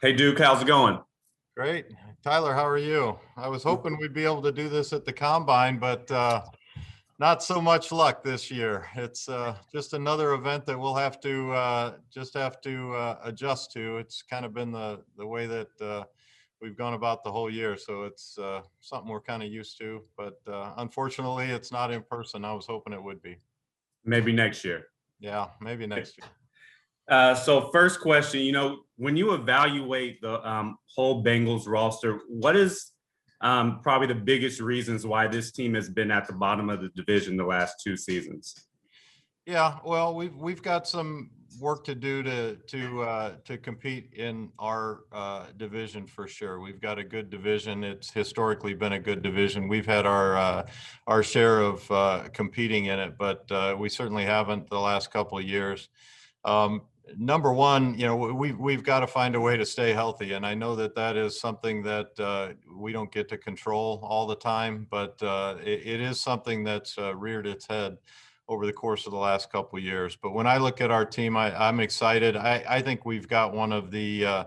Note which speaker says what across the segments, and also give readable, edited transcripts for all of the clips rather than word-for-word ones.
Speaker 1: Hey Duke, how's it going?
Speaker 2: Great. Tyler, how are you? I was hoping we'd be able to do this at the combine, but not so much luck this year. It's just another event that we'll have to adjust to. It's kind of been the way that we've gone about the whole year, so it's something we're kind of used to. But unfortunately, it's not in person. I was hoping it would be.
Speaker 1: Maybe next year.
Speaker 2: Yeah, maybe next year.
Speaker 1: So first question, when you evaluate the whole Bengals roster, what is probably the biggest reasons why this team has been at the bottom of the division the last two seasons?
Speaker 2: Yeah, well, we've got some work to do to compete in our division for sure. We've got a good division. It's historically been a good division. We've had our share of competing in it, but we certainly haven't the last couple of years. Um, Number one, we've got to find a way to stay healthy, and I know that that is something that we don't get to control all the time, but it is something that's reared its head over the course of the last couple of years. But when I look at our team, I'm excited. I think we've got one of the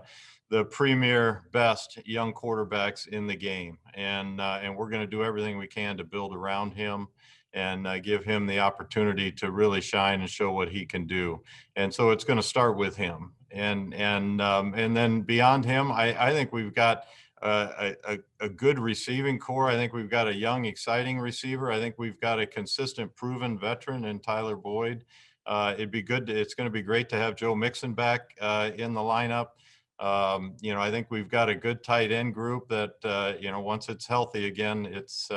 Speaker 2: premier best young quarterbacks in the game, and we're going to do everything we can to build around him and give him the opportunity to really shine and show what he can do. And so it's going to start with him, and then beyond him, I think we've got a good receiving core. I think we've got a young, exciting receiver. I think we've got a consistent, proven veteran in Tyler Boyd. It's going to be great to have Joe Mixon back in the lineup. I think we've got a good tight end group that, once it's healthy again, it's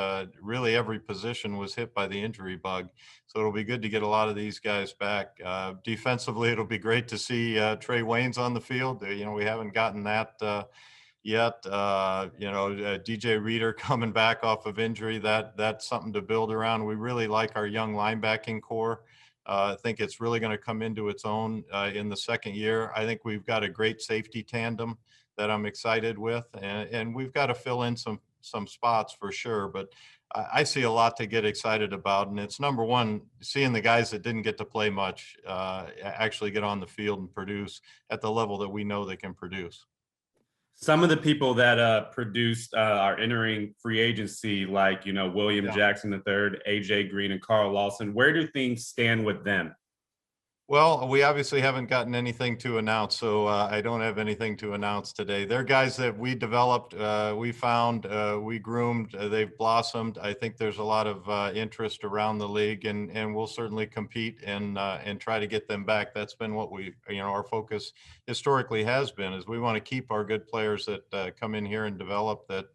Speaker 2: really every position was hit by the injury bug. So it'll be good to get a lot of these guys back. Defensively, it'll be great to see Trey Waynes on the field. We haven't gotten that yet. DJ Reader coming back off of injury, that's something to build around. We really like our young linebacking core. I think it's really going to come into its own in the second year. I think we've got a great safety tandem that I'm excited with, and we've got to fill in some spots for sure. But I see a lot to get excited about, and it's number one, seeing the guys that didn't get to play much actually get on the field and produce at the level that we know they can produce.
Speaker 1: Some of the people that produced are entering free agency, like William
Speaker 2: Yeah.
Speaker 1: Jackson III, AJ Green, and Carl Lawson. Where do things stand with them?
Speaker 2: Well, we obviously haven't gotten anything to announce, so I don't have anything to announce today. They're guys that we developed, we found, we groomed, they've blossomed. I think there's a lot of interest around the league, and we'll certainly compete and try to get them back. That's been what our focus historically has been, is we want to keep our good players that come in here and develop that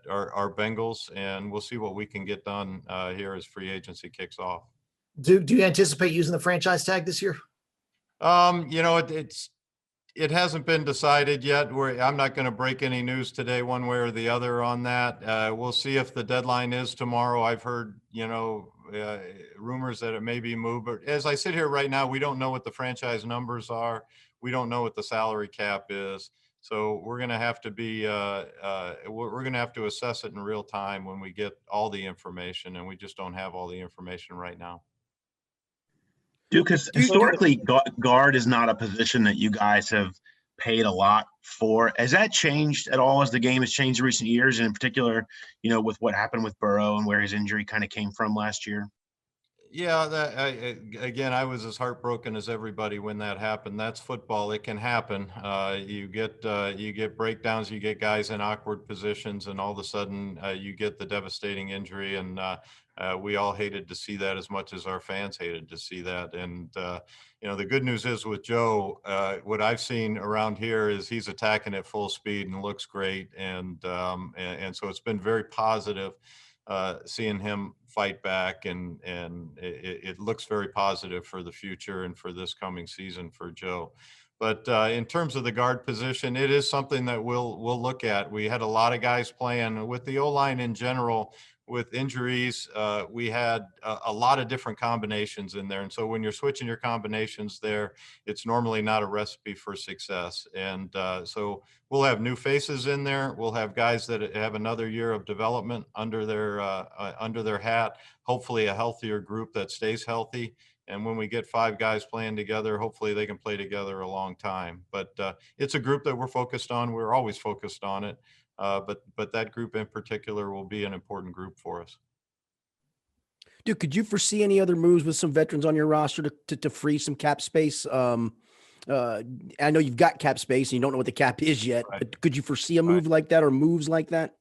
Speaker 2: are Bengals, and we'll see what we can get done here as free agency kicks off.
Speaker 3: Do you anticipate using the franchise tag this year?
Speaker 2: It hasn't been decided yet. I'm not going to break any news today, one way or the other, on that. We'll see if the deadline is tomorrow. I've heard, rumors that it may be moved, but as I sit here right now, we don't know what the franchise numbers are. We don't know what the salary cap is. So we're going to have to we're going to have to assess it in real time when we get all the information, and we just don't have all the information right now.
Speaker 4: Duke, historically, guard is not a position that you guys have paid a lot for. Has that changed at all as the game has changed in recent years, and in particular, with what happened with Burrow and where his injury kind of came from last year?
Speaker 2: Yeah, again, I was as heartbroken as everybody when that happened. That's football; it can happen. You get breakdowns, you get guys in awkward positions, and all of a sudden, you get the devastating injury. And we all hated to see that as much as our fans hated to see that. And the good news is with Joe, what I've seen around here is he's attacking at full speed and looks great, and so it's been very positive. Seeing him fight back, and it looks very positive for the future and for this coming season for Joe. But in terms of the guard position, it is something that we'll look at. We had a lot of guys playing with the O-line in general. With injuries, we had a lot of different combinations in there. And so when you're switching your combinations there, it's normally not a recipe for success. And so we'll have new faces in there. We'll have guys that have another year of development under their hat, hopefully a healthier group that stays healthy. And when we get 5 guys playing together, hopefully they can play together a long time. But it's a group that we're focused on. We're always focused on it. But that group in particular will be an important group for us.
Speaker 5: Dude, could you foresee any other moves with some veterans on your roster to free some cap space? I know you've got cap space and you don't know what the cap is yet,
Speaker 2: Right.
Speaker 5: but could you foresee a move like that or moves like that?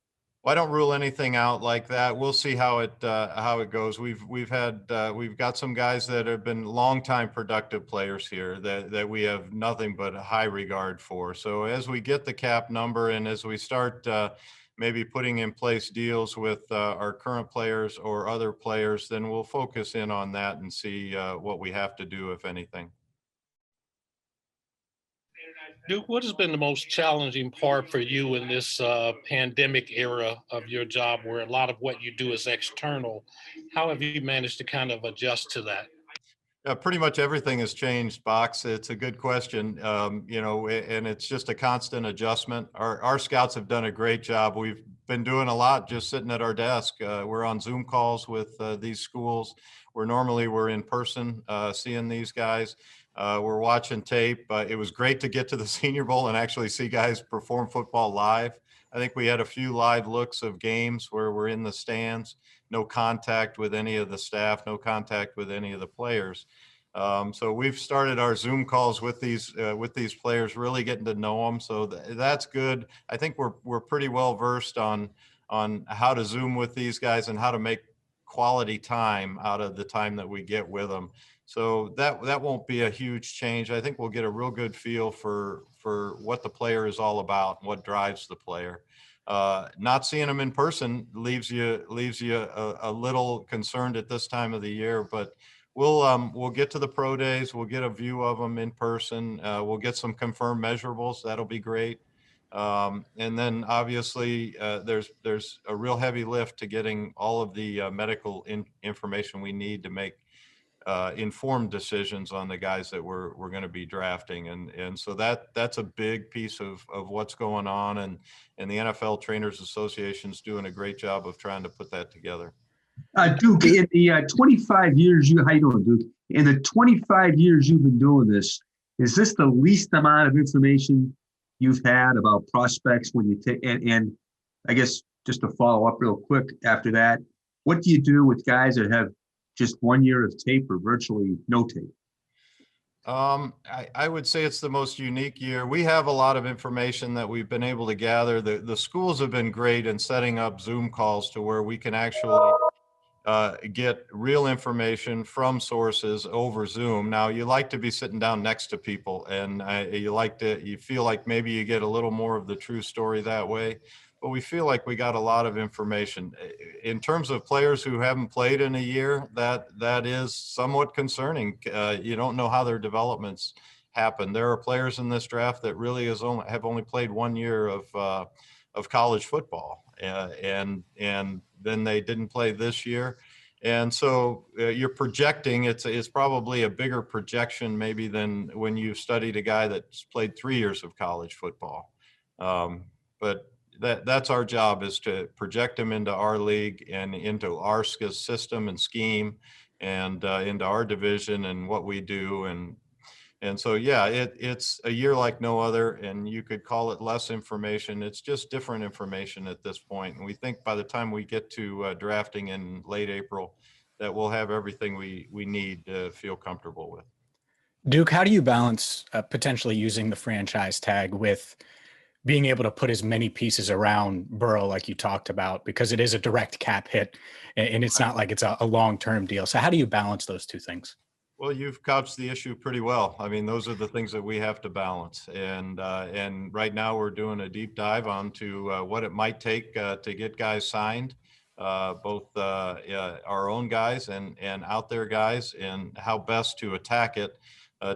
Speaker 2: Well, I don't rule anything out like that. We'll see how it goes. We've got some guys that have been longtime productive players here that we have nothing but a high regard for. So as we get the cap number and as we start maybe putting in place deals with our current players or other players, then we'll focus in on that and see what we have to do, if anything.
Speaker 6: Duke, what has been the most challenging part for you in this pandemic era of your job where a lot of what you do is external? How have you managed to kind of adjust to that?
Speaker 2: Pretty much everything has changed, Box. It's a good question, and it's just a constant adjustment. Our scouts have done a great job. We've been doing a lot just sitting at our desk. We're on Zoom calls with these schools where normally we're in person seeing these guys. We're watching tape. It was great to get to the Senior Bowl and actually see guys perform football live. I think we had a few live looks of games where we're in the stands, no contact with any of the staff, no contact with any of the players. So we've started our Zoom calls with these players, really getting to know them. So that's good. I think we're pretty well versed on how to Zoom with these guys and how to make quality time out of the time that we get with them. So that won't be a huge change. I think we'll get a real good feel for what the player is all about, and what drives the player. Not seeing them in person leaves you a little concerned at this time of the year, but we'll get to the pro days. We'll get a view of them in person. We'll get some confirmed measurables. That'll be great. And then obviously there's a real heavy lift to getting all of the medical information we need to make informed decisions on the guys that we're going to be drafting. And so that's a big piece of what's going on. And the NFL Trainers Association is doing a great job of trying to put that together.
Speaker 7: Duke, in the 25 years how you doing, Duke? In the 25 years you've been doing this, is this the least amount of information you've had about prospects when you take, and I guess just to follow up real quick after that, what do you do with guys that have just 1 year of tape or virtually no tape?
Speaker 2: I would say it's the most unique year. We have a lot of information that we've been able to gather. The schools have been great in setting up Zoom calls to where we can actually get real information from sources over Zoom. Now, you like to be sitting down next to people, and you feel like maybe you get a little more of the true story that way. But we feel like we got a lot of information. In terms of players who haven't played in a year, that is somewhat concerning. You don't know how their developments happen. There are players in this draft that really have only played 1 year of college football, and then they didn't play this year. And so you're projecting, it's probably a bigger projection maybe than when you studied a guy that's played 3 years of college football. But that's our job, is to project them into our league and into our system and scheme, and into our division and what we do. And so, yeah, it's a year like no other, and you could call it less information. It's just different information at this point. And we think by the time we get to drafting in late April, that we'll have everything we need to feel comfortable with.
Speaker 8: Duke, how do you balance potentially using the franchise tag with being able to put as many pieces around Burrow like you talked about, because it is a direct cap hit and it's not like it's a long-term deal. So how do you balance those two things?
Speaker 2: Well, you've couched the issue pretty well. I mean, those are the things that we have to balance. And right now we're doing a deep dive onto what it might take to get guys signed, both our own guys and out there guys, and how best to attack it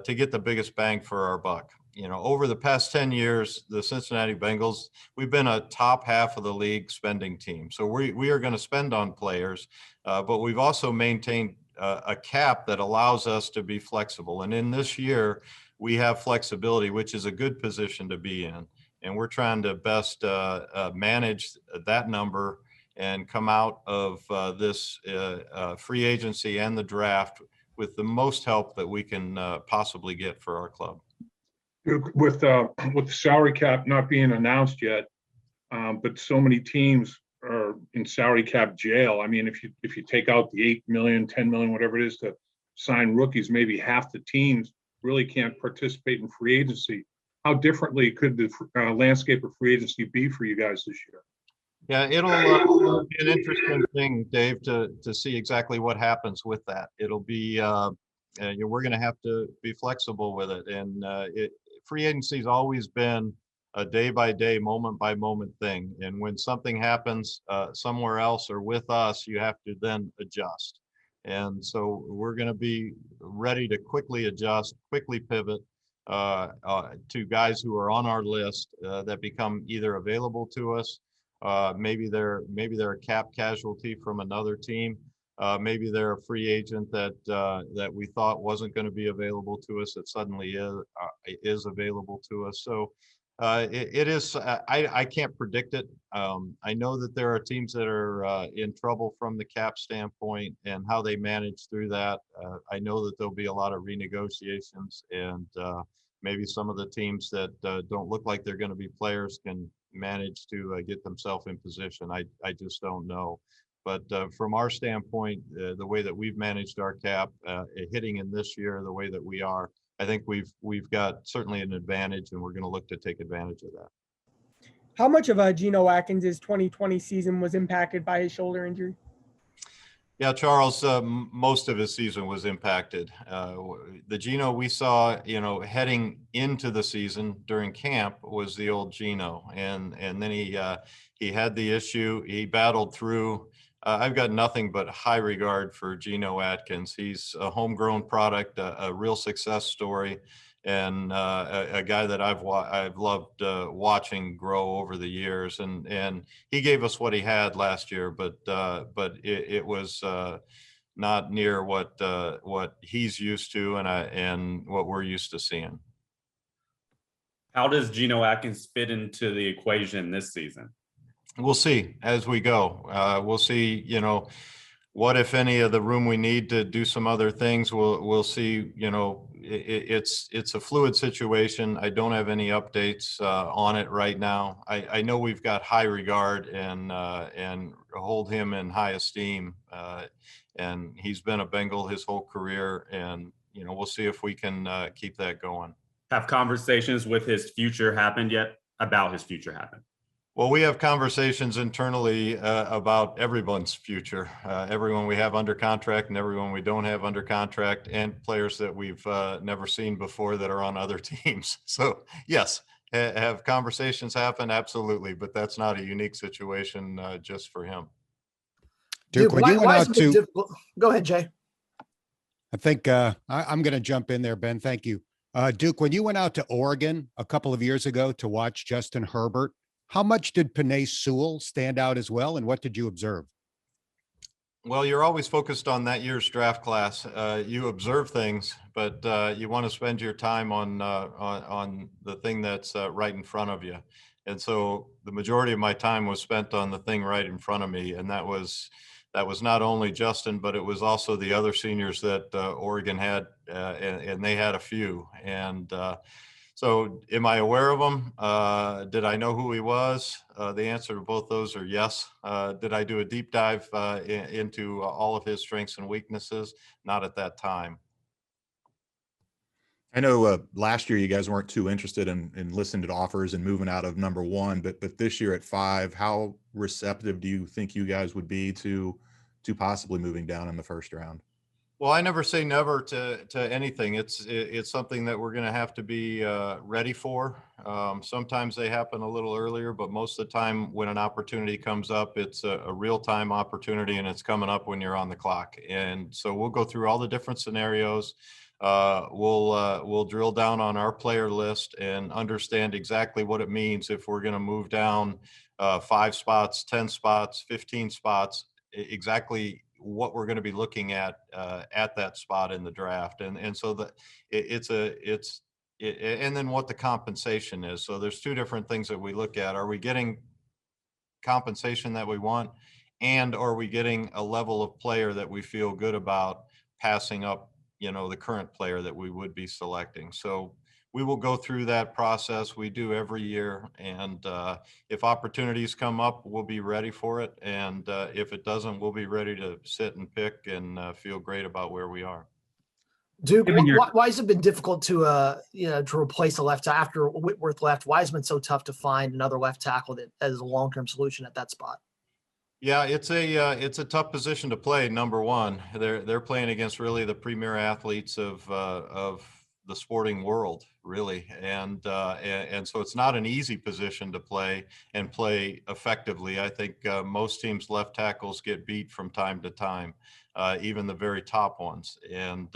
Speaker 2: to get the biggest bang for our buck. You know, over the past 10 years, the Cincinnati Bengals, we've been a top half of the league spending team. So we are going to spend on players, but we've also maintained a cap that allows us to be flexible. And in this year, we have flexibility, which is a good position to be in. And we're trying to best manage that number and come out of this free agency and the draft with the most help that we can possibly get for our club.
Speaker 9: With the salary cap not being announced yet, but so many teams are in salary cap jail. I mean, if you take out the 8 million, 10 million, whatever it is to sign rookies, maybe half the teams really can't participate in free agency. How differently could the landscape of free agency be for you guys this year?
Speaker 2: Yeah, it'll be an interesting thing, Dave, to see exactly what happens with that. It'll be we're going to have to be flexible with it, and free agency's always been a day-by-day, moment-by-moment thing. And when something happens somewhere else or with us, you have to then adjust. And so we're going to be ready to quickly adjust, quickly pivot to guys who are on our list that become either available to us. Maybe they're a cap casualty from another team. Maybe they're a free agent that we thought wasn't going to be available to us that suddenly is available to us. So it is. I can't predict it. I know that there are teams that are in trouble from the cap standpoint and how they manage through that. I know that there'll be a lot of renegotiations, and maybe some of the teams that don't look like they're going to be players can manage to get themselves in position. I just don't know. But from our standpoint, the way that we've managed our cap, hitting in this year the way that we are, I think we've got certainly an advantage, and we're going to look to take advantage of that.
Speaker 10: How much of Geno Atkins' 2020 season was impacted by his shoulder injury?
Speaker 2: Yeah, Charles, most of his season was impacted. The Geno we saw, heading into the season during camp was the old Geno, and then he had the issue. He battled through. I've got nothing but high regard for Geno Atkins. He's a homegrown product, a real success story, and a guy that I've loved watching grow over the years. And he gave us what he had last year, but it was not near what he's used to and what we're used to seeing.
Speaker 1: How does Geno Atkins fit into the equation this season?
Speaker 2: We'll see as we go. We'll see, what, if any, of the room we need to do some other things. We'll see, it's a fluid situation. I don't have any updates on it right now. I know we've got high regard and hold him in high esteem. And he's been a Bengal his whole career, and, we'll see if we can keep that going.
Speaker 1: Have conversations with his future happened yet? About his future happened?
Speaker 2: Well, we have conversations internally about everyone's future, everyone we have under contract and everyone we don't have under contract, and players that we've never seen before that are on other teams. So yes, have conversations happen? Absolutely. But that's not a unique situation just for him.
Speaker 3: Duke, when you went out to, go ahead, Jay.
Speaker 11: I think I'm going to jump in there, Ben. Thank you. Duke, when you went out to Oregon a couple of years ago to watch Justin Herbert, how much did Penei Sewell stand out as well, and what did you observe?
Speaker 2: Well, you're always focused on that year's draft class. You observe things, but you want to spend your time on the thing that's right in front of you. And so the majority of my time was spent on the thing right in front of me, and that was not only Justin, but it was also the other seniors that Oregon had, and they had a few. And so am I aware of him? Did I know who he was? The answer to both those are yes. Did I do a deep dive into all of his strengths and weaknesses? Not at that time.
Speaker 12: I know last year you guys weren't too interested in listening to offers and moving out of number one, but this year at 5, how receptive do you think you guys would be to possibly moving down in the first round?
Speaker 2: Well, I never say never to anything. It's something that we're going to have to be ready for. Sometimes they happen a little earlier, but most of the time when an opportunity comes up, it's a real-time opportunity, and it's coming up when you're on the clock. And so we'll go through all the different scenarios. We'll drill down on our player list and understand exactly what it means if we're going to move down 5 spots, 10 spots, 15 spots, exactly what we're going to be looking at that spot in the draft. And so and then what the compensation is. So there's 2 different things that we look at. Are we getting compensation that we want? And are we getting a level of player that we feel good about passing up the current player that we would be selecting. So we will go through that process. We do every year. And if opportunities come up, we'll be ready for it. And if it doesn't, we'll be ready to sit and pick and feel great about where we are.
Speaker 3: Duke, why has it been difficult to to replace a left tackle after Whitworth left? Why has it been so tough to find another left tackle that as a long-term solution at that spot?
Speaker 2: Yeah, it's a tough position to play. Number one, they're playing against really the premier athletes of the sporting world, really, and so it's not an easy position to play and play effectively. I think most teams' left tackles get beat from time to time, even the very top ones, and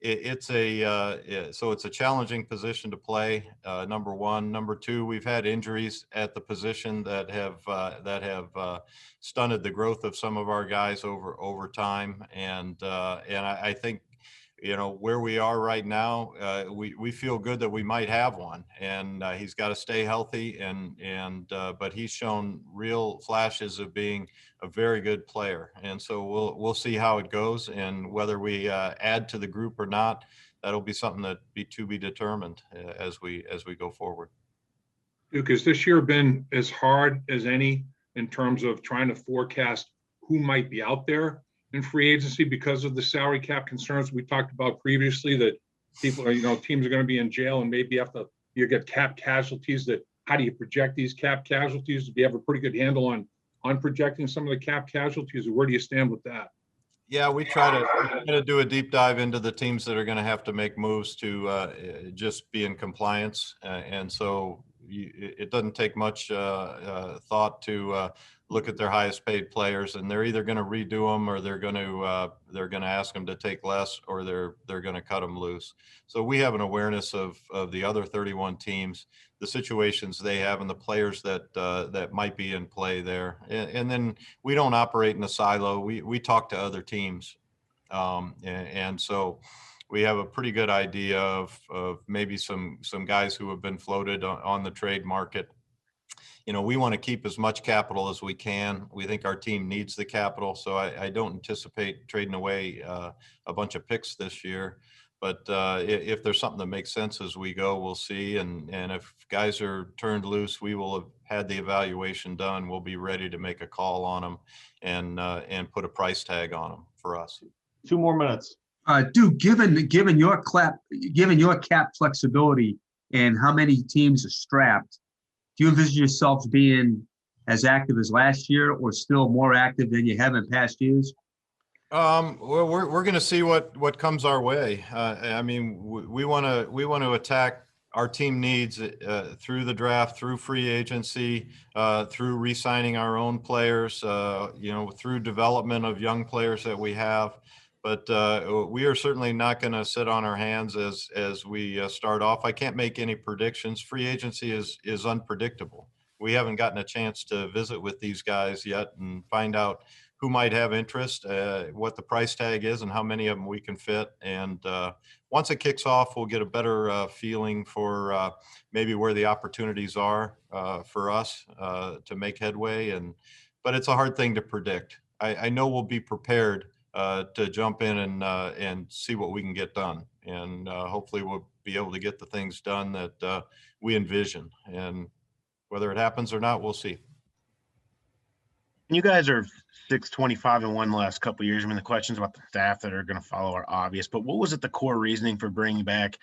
Speaker 2: it's a challenging position to play. Number one. Number two, we've had injuries at the position that have stunted the growth of some of our guys over time, and I think where we are right now, we feel good that we might have one, and he's got to stay healthy, but he's shown real flashes of being a very good player, and so we'll see how it goes, and whether we add to the group or not, that'll be something that to be determined as we go forward.
Speaker 9: Duke, has this year been as hard as any in terms of trying to forecast who might be out there in free agency because of the salary cap concerns we talked about previously, that people are, teams are going to be in jail and maybe you get cap casualties? That how do you project these cap casualties? Do you have a pretty good handle on projecting some of the cap casualties, or where do you stand with that?
Speaker 2: Yeah, we try to do a deep dive into the teams that are going to have to make moves to just be in compliance, and so it doesn't take much thought to look at their highest paid players, and they're either going to redo them or they're going to ask them to take less, or they're going to cut them loose. So we have an awareness of the other 31 teams, the situations they have, and the players that might be in play there. And then we don't operate in a silo. We talk to other teams, and so we have a pretty good idea of maybe some guys who have been floated on the trade market. We want to keep as much capital as we can. We think our team needs the capital, so I don't anticipate trading away a bunch of picks this year. But if there's something that makes sense as we go, we'll see. And if guys are turned loose, we will have had the evaluation done. We'll be ready to make a call on them and put a price tag on them for us.
Speaker 13: 2 more minutes.
Speaker 7: Duke, given your cap flexibility and how many teams are strapped, do you envision yourselves being as active as last year, or still more active than you have in past years?
Speaker 2: Well, we're going to see what comes our way. I mean, we want to attack our team needs through the draft, through free agency, through re-signing our own players, through development of young players that we have. But we are certainly not going to sit on our hands as we start off. I can't make any predictions. Free agency is unpredictable. We haven't gotten a chance to visit with these guys yet and find out who might have interest, what the price tag is, and how many of them we can fit. And once it kicks off, we'll get a better feeling for maybe where the opportunities are for us to make headway. But it's a hard thing to predict. I know we'll be prepared to jump in and see what we can get done. And hopefully we'll be able to get the things done that we envision. And whether it happens or not, we'll see.
Speaker 4: You guys are 6-25-1 the last couple of years. I mean, the questions about the staff that are going to follow are obvious, but what was the core reasoning for bringing back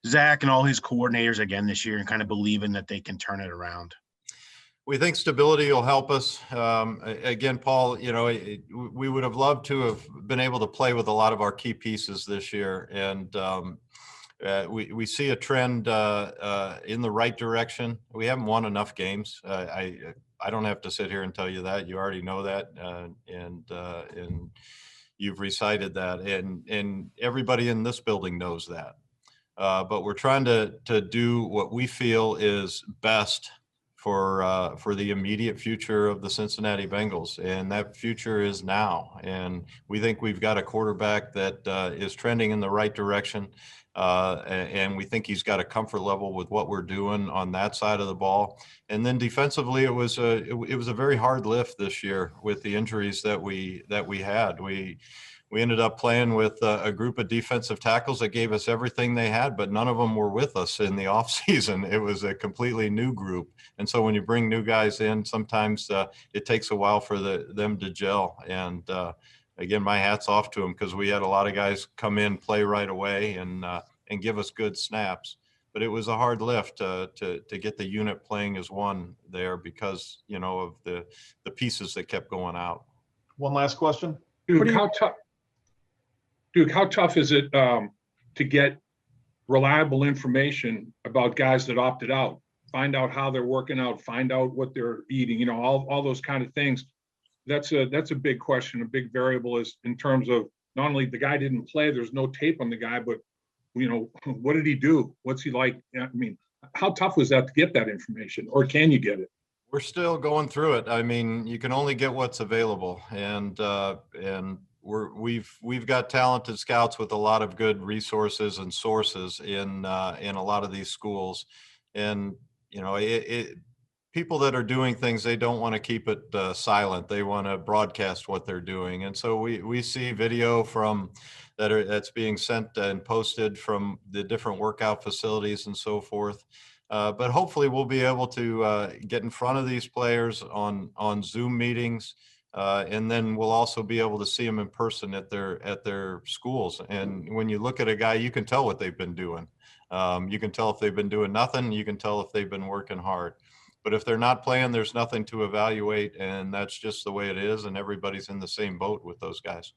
Speaker 4: Zach and all his coordinators again this year and kind of believing that they can turn it around?
Speaker 2: We think stability will help us. Again, Paul, we would have loved to have been able to play with a lot of our key pieces this year. And we see a trend in the right direction. We haven't won enough games. I don't have to sit here and tell you that. You already know that, and you've recited that, and everybody in this building knows that. But we're trying to do what we feel is best for the immediate future of the Cincinnati Bengals, and that future is now. And we think we've got a quarterback that is trending in the right direction. And we think he's got a comfort level with what we're doing on that side of the ball. And then defensively, it was a very hard lift this year with the injuries that we had. We we ended up playing with a group of defensive tackles that gave us everything they had, but none of them were with us in the off season. It was a completely new group. And so when you bring new guys in, sometimes it takes a while for them to gel. And again, my hat's off to them, because we had a lot of guys come in, play right away, and give us good snaps. But it was a hard lift to get the unit playing as one there, because, you know, of the pieces that kept going out.
Speaker 13: One last question.
Speaker 9: Duke, how tough is it to get reliable information about guys that opted out? Find out how they're working out, find out what they're eating, you know, all those kind of things. That's a big question. A big variable is in terms of not only the guy didn't play, there's no tape on the guy, but, you know, what did he do? What's he like? I mean, how tough was that to get that information, or can you get it?
Speaker 2: We're still going through it. I mean, you can only get what's available, and we've got talented scouts with a lot of good resources and sources in a lot of these schools, and you know, people that are doing things, they don't want to keep it silent. They want to broadcast what they're doing, and so we see video that's being sent and posted from the different workout facilities and so forth. But hopefully we'll be able to get in front of these players on Zoom meetings, and then we'll also be able to see them in person at their schools. And when you look at a guy, you can tell what they've been doing. You can tell if they've been doing nothing. You can tell if they've been working hard. But if they're not playing, there's nothing to evaluate, and that's just the way it is. And everybody's in the same boat with those guys.